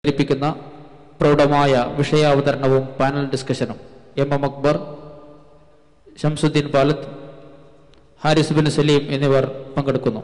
ിക്കുന്ന പ്രൗഢമായ വിഷയാവതരണവും പാനൽ ഡിസ്കഷനും എം അക്ബർ, ഷംസുദ്ദീൻ പാലത്ത്, ഹാരിസ് ബിൻ സലീം എന്നിവർ പങ്കെടുക്കുന്നു.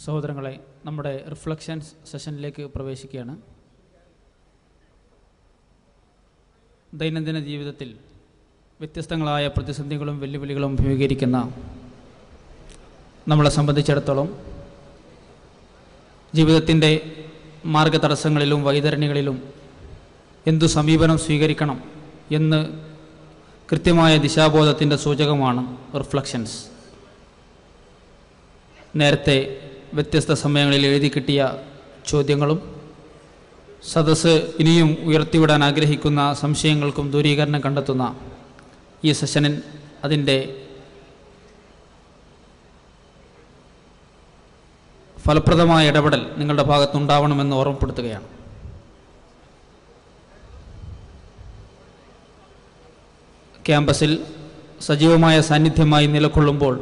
സഹോദരങ്ങളെ, നമ്മുടെ റിഫ്ലക്ഷൻസ് സെഷനിലേക്ക് പ്രവേശിക്കുകയാണ്. ദൈനംദിന ജീവിതത്തിൽ വ്യത്യസ്തങ്ങളായ പ്രതിസന്ധികളും വെല്ലുവിളികളും അഭിമുഖീകരിക്കുന്ന നമ്മളെ സംബന്ധിച്ചിടത്തോളം ജീവിതത്തിൻ്റെ മാർഗതടസ്സങ്ങളിലും വൈതരണികളിലും എന്തു സമീപനം സ്വീകരിക്കണം എന്ന് കൃത്യമായ ദിശാബോധത്തിൻ്റെ സൂചകമാണ് റിഫ്ലക്ഷൻസ്. നേരത്തെ വ്യത്യസ്ത സമയങ്ങളിൽ എഴുതി കിട്ടിയ ചോദ്യങ്ങളും സദസ്സ് ഇനിയും ഉയർത്തിവിടാൻ ആഗ്രഹിക്കുന്ന സംശയങ്ങൾക്കും ദൂരീകരണം കണ്ടെത്തുന്ന ഈ സെഷനിൽ അതിൻ്റെ ഫലപ്രദമായ ഇടപെടൽ നിങ്ങളുടെ ഭാഗത്തുണ്ടാവണമെന്ന് ഓർമ്മപ്പെടുത്തുകയാണ്. ക്യാമ്പസിൽ സജീവമായ സാന്നിധ്യമായി നിലകൊള്ളുമ്പോൾ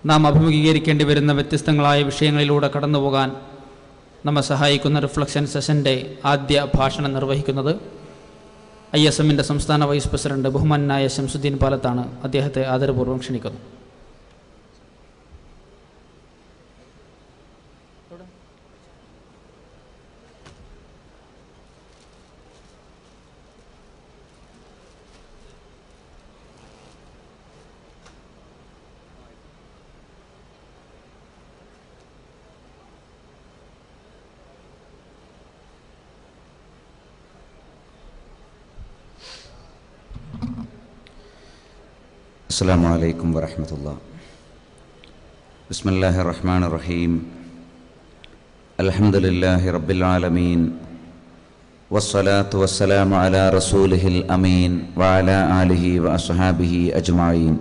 നാം അഭിമുഖീകരിക്കേണ്ടി വരുന്ന വ്യത്യസ്തങ്ങളായ വിഷയങ്ങളിലൂടെ കടന്നുപോകാൻ നമ്മെ സഹായിക്കുന്ന റിഫ്ലക്ഷൻ സെഷൻ്റെ ആദ്യ ഭാഷണം നിർവഹിക്കുന്നത് ISMൻ്റെ സംസ്ഥാന വൈസ് പ്രസിഡന്റ് ബഹുമാനായ ഷംസുദ്ദീൻ പാലത്താണ്. അദ്ദേഹത്തെ ആദരപൂർവ്വം ക്ഷണിക്കുന്നു. السلام عليكم ورحمة الله. بسم الله الرحمن الرحيم. الحمد لله رب العالمين والصلاة والسلام على رسوله الأمين وعلى آله وأصحابه أجمعين.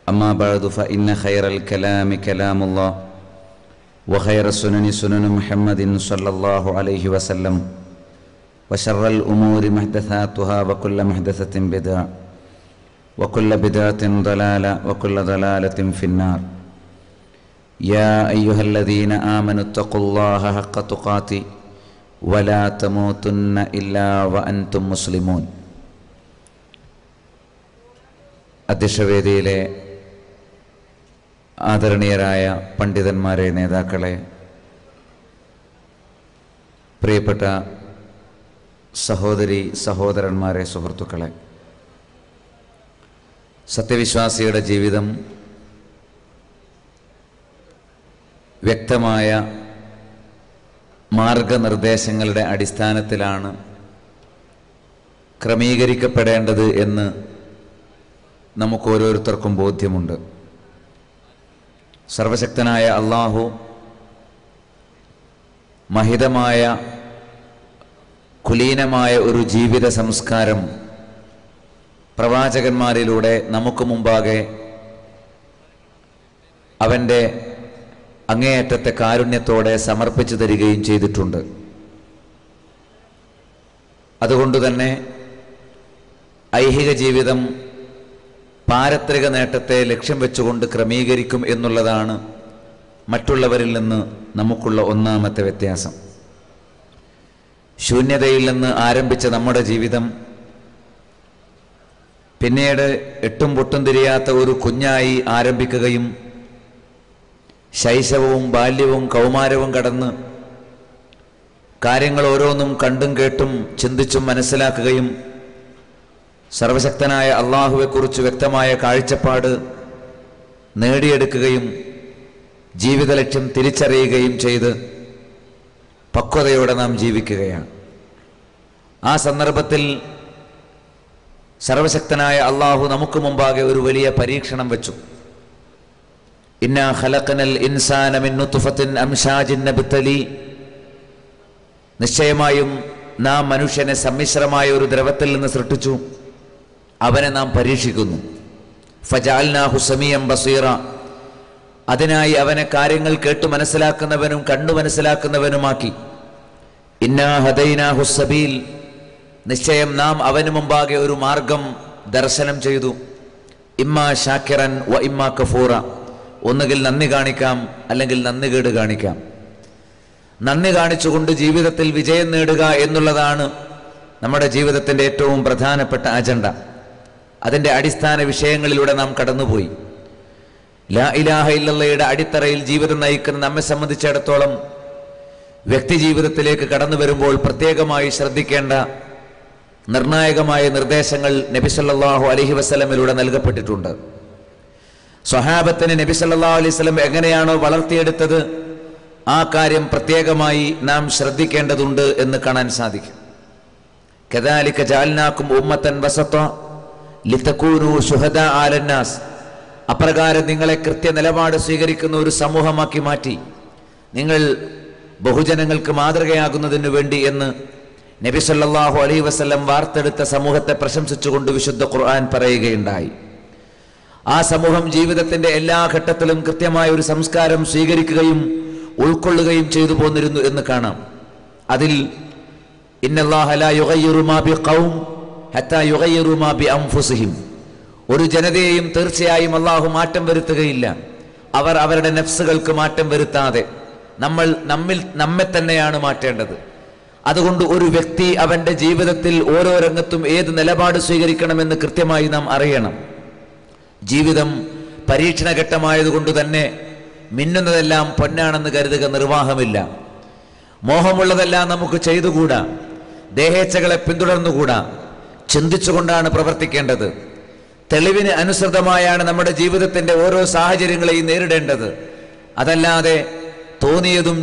أما بعد فإن خير الكلام كلام الله وخير السنن سنن محمد صلى الله عليه وسلم وشر الأمور محدثاتها وكل محدثة بدعة وكل بدعة ضلالة وكل ضلالة في النار. يا أيها الذين آمنوا اتقوا الله حق تقاته ولا تموتن إلا وأنتم مسلمون. അധ്യക്ഷവേദിയിലെ ആദരണീയരായ പണ്ഡിതന്മാരെ, നേതാക്കളെ, പ്രിയപ്പെട്ട സഹോദരി സഹോദരന്മാരെ, സുഹൃത്തുക്കളെ, സത്യവിശ്വാസിയുടെ ജീവിതം വ്യക്തമായ മാർഗനിർദ്ദേശങ്ങളുടെ അടിസ്ഥാനത്തിലാണ് ക്രമീകരിക്കപ്പെടേണ്ടത് എന്ന് നമുക്ക് ഓരോരുത്തർക്കും ബോധ്യമുണ്ട്. സർവശക്തനായ അല്ലാഹു മഹിതമായ കുലീനമായ ഒരു ജീവിത സംസ്കാരം പ്രവാചകന്മാരിലൂടെ നമുക്ക് മുമ്പാകെ അവൻ്റെ അങ്ങേയറ്റത്തെ കാരുണ്യത്തോടെ സമർപ്പിച്ചു തരികയും ചെയ്തിട്ടുണ്ട്. അതുകൊണ്ടുതന്നെ ഐഹിക ജീവിതം പാരത്രിക നേട്ടത്തെ ലക്ഷ്യം വെച്ചുകൊണ്ട് ക്രമീകരിക്കും എന്നുള്ളതാണ് മറ്റുള്ളവരിൽ നിന്ന് നമുക്കുള്ള ഒന്നാമത്തെ വ്യത്യാസം. ശൂന്യതയിൽ നിന്ന് ആരംഭിച്ച നമ്മുടെ ജീവിതം പിന്നീട് എട്ടും പൊട്ടും തിരിയാത്ത ഒരു കുഞ്ഞായി ആരംഭിക്കുകയും ശൈശവവും ബാല്യവും കൗമാരവും കടന്ന് കാര്യങ്ങൾ ഓരോന്നും കണ്ടും കേട്ടും ചിന്തിച്ചും മനസ്സിലാക്കുകയും സർവശക്തനായ അള്ളാഹുവെക്കുറിച്ച് വ്യക്തമായ കാഴ്ചപ്പാട് നേടിയെടുക്കുകയും ജീവിത ലക്ഷ്യം തിരിച്ചറിയുകയും ചെയ്ത് പക്വതയോടെ നാം ജീവിക്കുകയാണ്. ആ സന്ദർഭത്തിൽ സർവശക്തനായ അള്ളാഹു നമുക്ക് മുമ്പാകെ ഒരു വലിയ പരീക്ഷണം വെച്ചു. ഇന്നാ ഖലഖനൽ ഇൻസാന മിൻ നുത്ഫത്തിൻ അംശാജിൻ നബ്തലി, നിശ്ചയമായും നാം മനുഷ്യനെ സമ്മിശ്രമായ ഒരു ദ്രവത്തിൽ നിന്ന് സൃഷ്ടിച്ചു, അവനെ നാം പരീക്ഷിക്കുന്നു. ഫജഅൽനാഹു സമീഅൻ ബസീറ, അതിനായി അവനെ കാര്യങ്ങൾ കേട്ടു മനസ്സിലാക്കുന്നവനും കണ്ടു മനസ്സിലാക്കുന്നവനുമാക്കി. ഇന്നാ ഹദൈനാഹു സബീൽ, നിശ്ചയം നാം അവന് മുമ്പാകെ ഒരു മാർഗം ദർശനം ചെയ്തു. ഇമ്മാ ഷാക്കിറൻ വ ഇമ്മാ കഫൂറ, ഒന്നുകിൽ നന്ദി കാണിക്കാം, അല്ലെങ്കിൽ നന്ദികേട് കാണിക്കാം. നന്ദി കാണിച്ചുകൊണ്ട് ജീവിതത്തിൽ വിജയം നേടുക എന്നുള്ളതാണ് നമ്മുടെ ജീവിതത്തിൻ്റെ ഏറ്റവും പ്രധാനപ്പെട്ട അജണ്ട. അതിൻ്റെ അടിസ്ഥാന വിഷയങ്ങളിലൂടെ നാം കടന്നുപോയി. ലാ ഇലാഹ ഇല്ലല്ലയുടെ അടിത്തറയിൽ ജീവിതം നയിക്കുന്ന നമ്മെ സംബന്ധിച്ചിടത്തോളം വ്യക്തി ജീവിതത്തിലേക്ക് കടന്നു വരുമ്പോൾ പ്രത്യേകമായി ശ്രദ്ധിക്കേണ്ട നിർണായകമായ നിർദ്ദേശങ്ങൾ നബി സല്ലല്ലാഹു അലൈഹി വസല്ലമയിലൂടെ നൽകപ്പെട്ടിട്ടുണ്ട്. സ്വഹാബത്തിനെ നബി സല്ലല്ലാഹു അലൈഹി വസല്ലം എങ്ങനെയാണോ വളർത്തിയെടുത്തത്, ആ കാര്യം പ്രത്യേകമായി നാം ശ്രദ്ധിക്കേണ്ടതുണ്ട് എന്ന് കാണാൻ സാധിക്കും. കദാലിക ജഅൽനാകും ഉമ്മത്തൻ വസത ലിതകൂനു ശുഹദാ അലന്നാസ്, അപ്രകാരം നിങ്ങളെ കൃത്യനിലപാട് സ്വീകരിക്കുന്ന ഒരു സമൂഹമാക്കി മാറ്റി, നിങ്ങൾ ബഹുജനങ്ങൾക്ക് മാതൃകയാകുന്നതിനു വേണ്ടി എന്ന് നബി സല്ലല്ലാഹു അലൈഹി വസല്ലം വാർത്തെടുത്ത സമൂഹത്തെ പ്രശംസിച്ചുകൊണ്ട് വിശുദ്ധ ഖുർആൻ പറയുകയുണ്ടായി. ആ സമൂഹം ജീവിതത്തിന്റെ എല്ലാ ഘട്ടത്തിലും കൃത്യമായ ഒരു സംസ്കാരം സ്വീകരിക്കുകയും ഉൾക്കൊള്ളുകയും ചെയ്തു പോന്നിരുന്നു എന്ന് കാണാം. അതിൽ ഇന്നല്ലാഹ ലാ യുഗയ്യിറു മാ ബിഖൗം ഹത്താ യുഗയ്യിറു മാ ബിഅൻഫുസിഹിം, ഒരു ജനതയെയും തീർച്ചയായും അള്ളാഹു മാറ്റം വരുത്തുകയില്ല അവർ അവരുടെ നഫ്സുകൾക്ക് മാറ്റം വരുത്താതെ. നമ്മെ തന്നെയാണ് മാറ്റേണ്ടത്. അതുകൊണ്ട് ഒരു വ്യക്തി അവന്റെ ജീവിതത്തിൽ ഓരോ രംഗത്തും ഏത് നിലപാട് സ്വീകരിക്കണമെന്ന് കൃത്യമായി നാം അറിയണം. ജീവിതം പരീക്ഷണഘട്ടമായതുകൊണ്ട് തന്നെ മിന്നുന്നതെല്ലാം പൊന്നാണെന്ന് കരുതുക നിർവാഹമില്ല. മോഹമുള്ളതെല്ലാം നമുക്ക് ചെയ്തുകൂടാ, ദേഹേച്ഛകളെ പിന്തുടർന്നുകൂടാ. ചിന്തിച്ചുകൊണ്ടാണ് പ്രവർത്തിക്കേണ്ടത്. തെളിവിന് അനുസൃതമായാണ് നമ്മുടെ ജീവിതത്തിന്റെ ഓരോ സാഹചര്യങ്ങളെയും നേരിടേണ്ടത്. അതല്ലാതെ തോന്നിയതും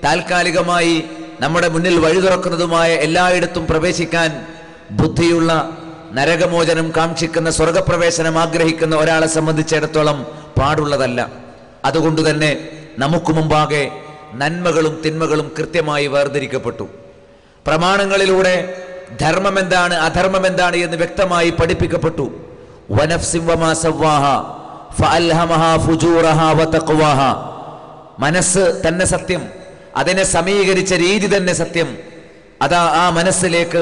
താൽക്കാലികമായി നമ്മുടെ മുന്നിൽ വഴി തുറക്കുന്നതുമായ എല്ലായിടത്തും പ്രവേശിക്കാൻ ബുദ്ധിയുള്ള, നരകമോചനം കാക്ഷിക്കുന്ന, സ്വർഗപ്രവേശനം ആഗ്രഹിക്കുന്ന ഒരാളെ സംബന്ധിച്ചിടത്തോളം പാടുള്ളതല്ല. അതുകൊണ്ട് തന്നെ നമുക്ക് മുമ്പാകെ നന്മകളും തിന്മകളും കൃത്യമായി വേർതിരിക്കപ്പെട്ടു. പ്രമാണങ്ങളിലൂടെ ധർമ്മം എന്താണ് അധർമ്മം എന്താണ് എന്ന് വ്യക്തമായി പഠിപ്പിക്കപ്പെട്ടു. വനഫ്സിൻ വമാ സവ്വാഹ ഫഅൽഹമഹാ ഫുജൂറഹാ വതഖ്വാഹാ, മനസ്സ് തന്നെ സത്യം, അതിനെ സമീകരിച്ച രീതി തന്നെ സത്യം. അതാ ആ മനസ്സിലേക്ക്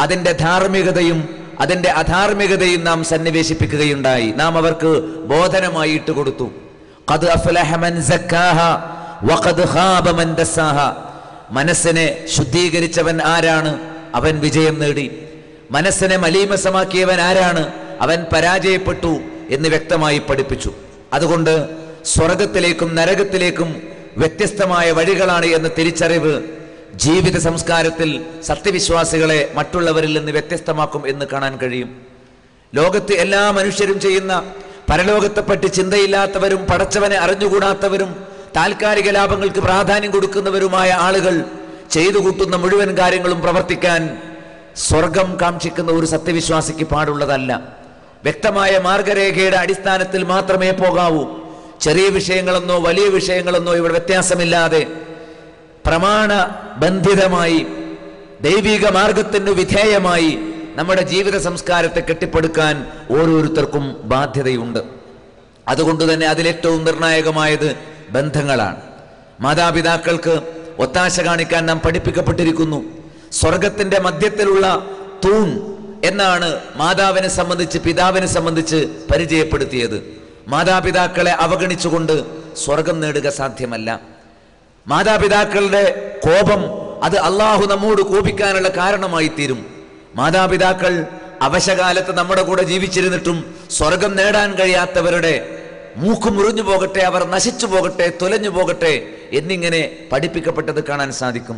അതിൻ്റെ ധാർമ്മികതയും അതിൻ്റെ അധാർമികതയും നാം സന്നിവേശിപ്പിക്കുകയുണ്ടായി. നാം അവർക്ക് ബോധനമായി ഇട്ടുകൊടുത്തു. ഖദ് അഫ്ലഹ മൻ സക്കാഹ വഖദ് ഖാബ മൻ ദസ്സാഹ, മനസ്സിനെ ശുദ്ധീകരിച്ചവൻ ആരാണ്, അവൻ വിജയം നേടി. മനസ്സിനെ മലീമസമാക്കിയവൻ ആരാണ്, അവൻ പരാജയപ്പെട്ടു എന്ന് വ്യക്തമായി പഠിപ്പിച്ചു. അതുകൊണ്ട് സ്വർഗത്തിലേക്കും നരകത്തിലേക്കും വ്യത്യസ്തമായ വഴികളാണ് എന്ന തിരിച്ചറിവ് ജീവിത സംസ്കാരത്തിൽ സത്യവിശ്വാസികളെ മറ്റുള്ളവരിൽ നിന്ന് വ്യത്യസ്തമാക്കും എന്ന് കാണാൻ കഴിയും. ലോകത്ത് എല്ലാ മനുഷ്യരും ചെയ്യുന്ന, പരലോകത്തെപ്പറ്റി ചിന്തയില്ലാത്തവരും പടച്ചവനെ അറിഞ്ഞുകൂടാത്തവരും താൽക്കാലിക ലാഭങ്ങൾക്ക് പ്രാധാന്യം കൊടുക്കുന്നവരുമായ ആളുകൾ ചെയ്തു കൂട്ടുന്ന മുഴുവൻ കാര്യങ്ങളും പ്രവർത്തിക്കാൻ സ്വർഗം കാക്ഷിക്കുന്ന ഒരു സത്യവിശ്വാസിക്ക് പാടുള്ളതല്ല. വ്യക്തമായ മാർഗരേഖയുടെ അടിസ്ഥാനത്തിൽ മാത്രമേ പോകാവൂ. ചെറിയ വിഷയങ്ങളെന്നോ വലിയ വിഷയങ്ങളെന്നോ ഇവിടെ വ്യത്യാസമില്ലാതെ പ്രമാണബന്ധിതമായി ദൈവിക മാർഗത്തിന് വിധേയമായി നമ്മുടെ ജീവിത സംസ്കാരത്തെ കെട്ടിപ്പടുക്കാൻ ഓരോരുത്തർക്കും ബാധ്യതയുണ്ട്. അതുകൊണ്ട് തന്നെ അതിലേറ്റവും നിർണായകമായത് ബന്ധങ്ങളാണ്. മാതാപിതാക്കൾക്ക് ഒത്താശ കാണിക്കാൻ നാം പഠിപ്പിക്കപ്പെട്ടിരിക്കുന്നു. സ്വർഗത്തിന്റെ മധ്യത്തിലുള്ള തൂൺ എന്നാണ് മാതാവിനെ സംബന്ധിച്ച് പിതാവിനെ സംബന്ധിച്ച് പരിചയപ്പെടുത്തിയത്. മാതാപിതാക്കളെ അവഗണിച്ചുകൊണ്ട് സ്വർഗം നേടുക സാധ്യമല്ല. മാതാപിതാക്കളുടെ കോപം അത് അള്ളാഹു നമ്മോട് കോപിക്കാനുള്ള കാരണമായി തീരും. മാതാപിതാക്കൾ അവശകാലത്ത് നമ്മുടെ കൂടെ ജീവിച്ചിരുന്നിട്ടും സ്വർഗം നേടാൻ കഴിയാത്തവരുടെ മൂക്ക് മുറിഞ്ഞു പോകട്ടെ, അവർ നശിച്ചു പോകട്ടെ, തുലഞ്ഞു പോകട്ടെ എന്നിങ്ങനെ പഠിപ്പിക്കപ്പെട്ടത് കാണാൻ സാധിക്കും.